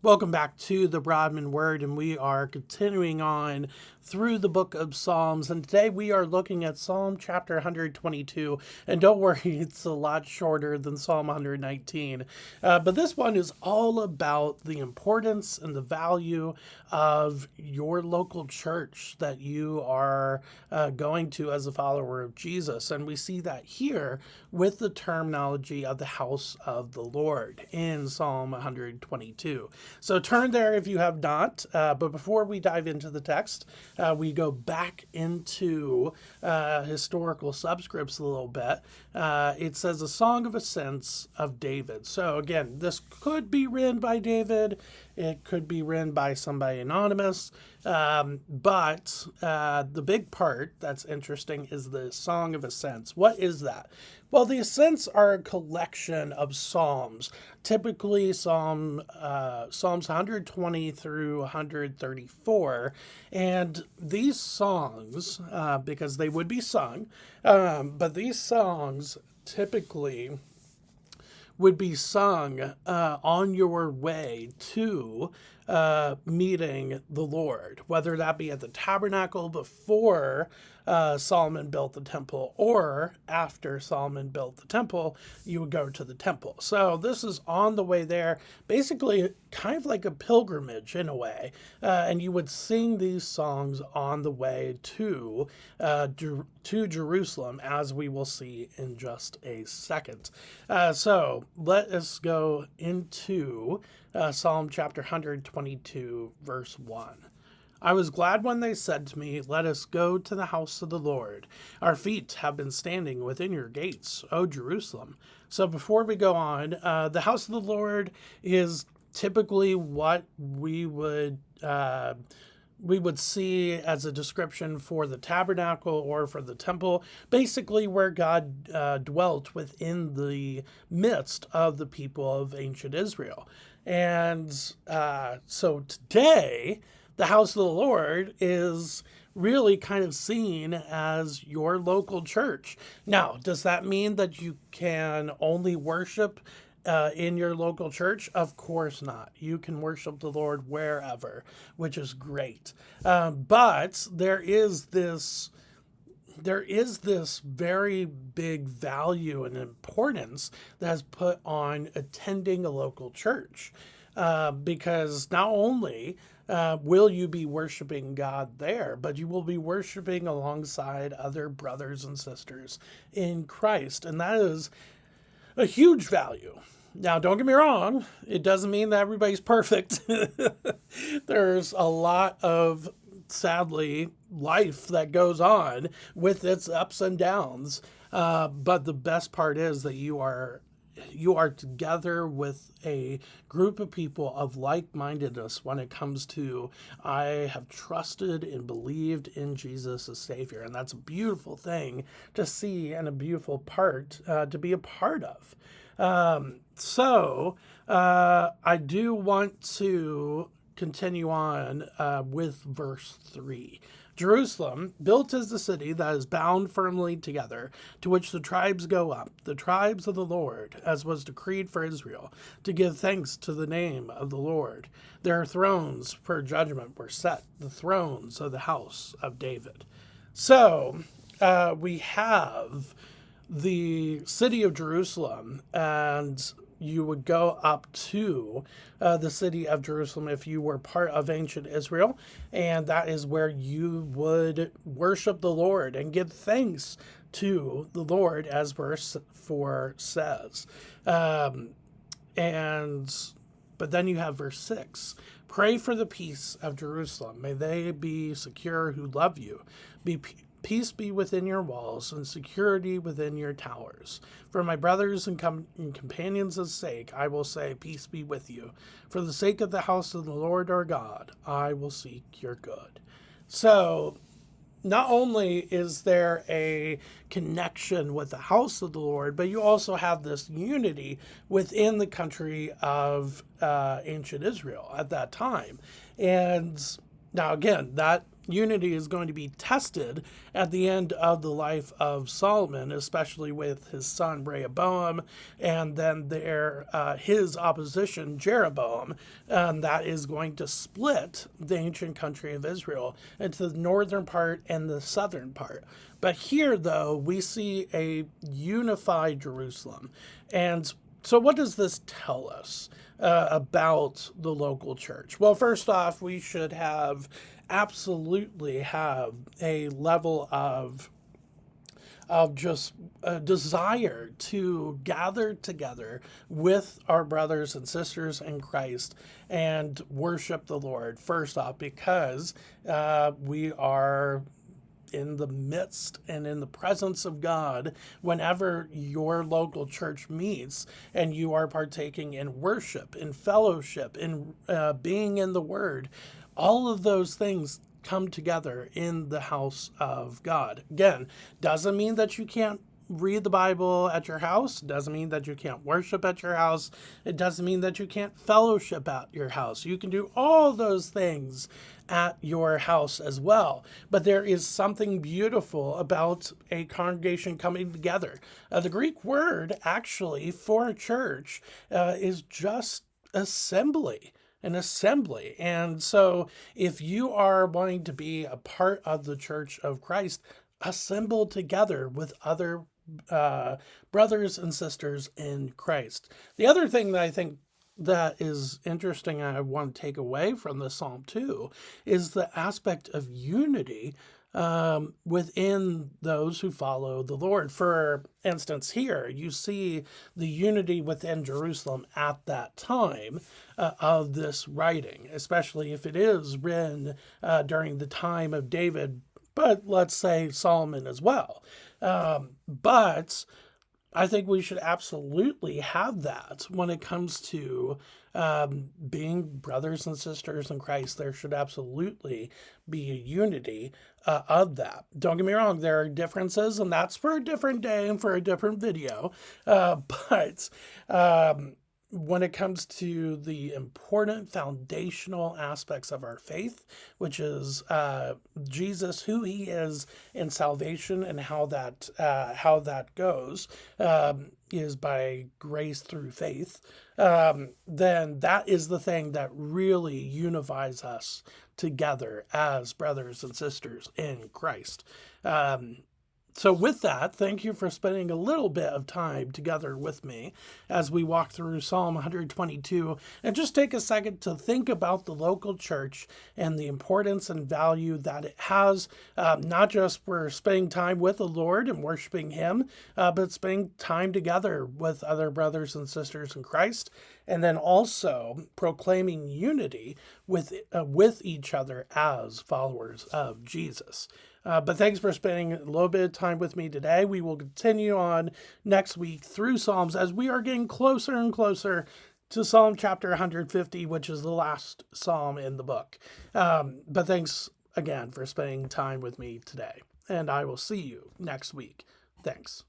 Welcome back to the Broadman Word, and we are continuing on through the book of Psalms. And today we are looking at Psalm chapter 122. And don't worry, it's a lot shorter than Psalm 119. But this one is all about the importance and the value of your local church that you are going to as a follower of Jesus. And we see that here with the terminology of the house of the Lord in Psalm 122. So turn there if you have not. But before we dive into the text, we go back into historical subscripts a little bit. It says a song of ascents of David. So again, this could be written by David. It could be written by somebody anonymous. But the big part that's interesting is the Song of Ascents. What is that? Well, the Ascents are a collection of psalms, typically Psalms 120 through 134. And these songs, because they would be sung, but these songs typically would be sung on your way to meeting the Lord, whether that be at the tabernacle before Solomon built the temple or after Solomon built the temple, you would go to the temple. So this is on the way there, basically kind of like a pilgrimage in a way. And you would sing these songs on the way to Jerusalem, as we will see in just a second. So let us go into Psalm chapter 122, verse 1. I was glad when they said to me, let us go to the house of the Lord. Our feet have been standing within your gates, O Jerusalem. So before we go on, the house of the Lord is typically what we would see as a description for the tabernacle or for the temple, basically where God dwelt within the midst of the people of ancient Israel. And so today, the house of the Lord is really kind of seen as your local church. Now, does that mean that you can only worship in your local church? Of course not. You can worship the Lord wherever, which is great. But there is this very big value and importance that's put on attending a local church. Because not only will you be worshiping God there, but you will be worshiping alongside other brothers and sisters in Christ. And that is a huge value. Now, don't get me wrong, it doesn't mean that everybody's perfect. There's a lot of, sadly, life that goes on with its ups and downs. But the best part is that you are together with a group of people of like-mindedness when it comes to I have trusted and believed in Jesus as Savior. And that's a beautiful thing to see and a beautiful part to be a part of. I do want to continue on with verse 3. Jerusalem, built as the city that is bound firmly together, to which the tribes go up, the tribes of the Lord, as was decreed for Israel, to give thanks to the name of the Lord. Their thrones for judgment were set, the thrones of the house of David. So we have the city of Jerusalem, and you would go up to the city of Jerusalem if you were part of ancient Israel, and that is where you would worship the Lord and give thanks to the Lord, as verse 4 says. But then you have verse 6. Pray for the peace of Jerusalem. May they be secure who love you. Peace be within your walls and security within your towers. For my brothers and companions' sake, I will say, peace be with you. For the sake of the house of the Lord our God, I will seek your good. So, not only is there a connection with the house of the Lord, but you also have this unity within the country of ancient Israel at that time. And now, again, that unity is going to be tested at the end of the life of Solomon, especially with his son Rehoboam, and then his opposition Jeroboam, that is going to split the ancient country of Israel into the northern part and the southern part. But here, though, we see a unified Jerusalem. And so what does this tell us about the local church? Well, first off, we should absolutely have a level of just a desire to gather together with our brothers and sisters in Christ and worship the Lord, first off, because we are in the midst and in the presence of God whenever your local church meets and you are partaking in worship, in fellowship, in being in the Word. All of those things come together in the house of God. Again, doesn't mean that you can't read the Bible at your house. It doesn't mean that you can't worship at your house. It doesn't mean that you can't fellowship at your house. You can do all those things at your house as well. But there is something beautiful about a congregation coming together. The Greek word actually for church is just assembly. An assembly. And so if you are wanting to be a part of the church of Christ, assemble together with other brothers and sisters in Christ. The other thing that I think that is interesting, I want to take away from the Psalm too, is the aspect of unity within those who follow the Lord. For instance, here you see the unity within Jerusalem at that time of this writing, especially if it is written during the time of David, but let's say Solomon as well. But I think we should absolutely have that when it comes to being brothers and sisters in Christ. There should absolutely be a unity of that. Don't get me wrong, there are differences, and that's for a different day and for a different video. But when it comes to the important foundational aspects of our faith, which is Jesus, who he is in salvation, and how that goes, is by grace through faith, then that is the thing that really unifies us together as brothers and sisters in Christ. So with that, thank you for spending a little bit of time together with me as we walk through Psalm 122, and just take a second to think about the local church and the importance and value that it has, not just for spending time with the Lord and worshiping him, but spending time together with other brothers and sisters in Christ, and then also proclaiming unity with each other as followers of Jesus. But thanks for spending a little bit of time with me today. We will continue on next week through Psalms as we are getting closer and closer to Psalm chapter 150, which is the last psalm in the book. But thanks again for spending time with me today, and I will see you next week. Thanks.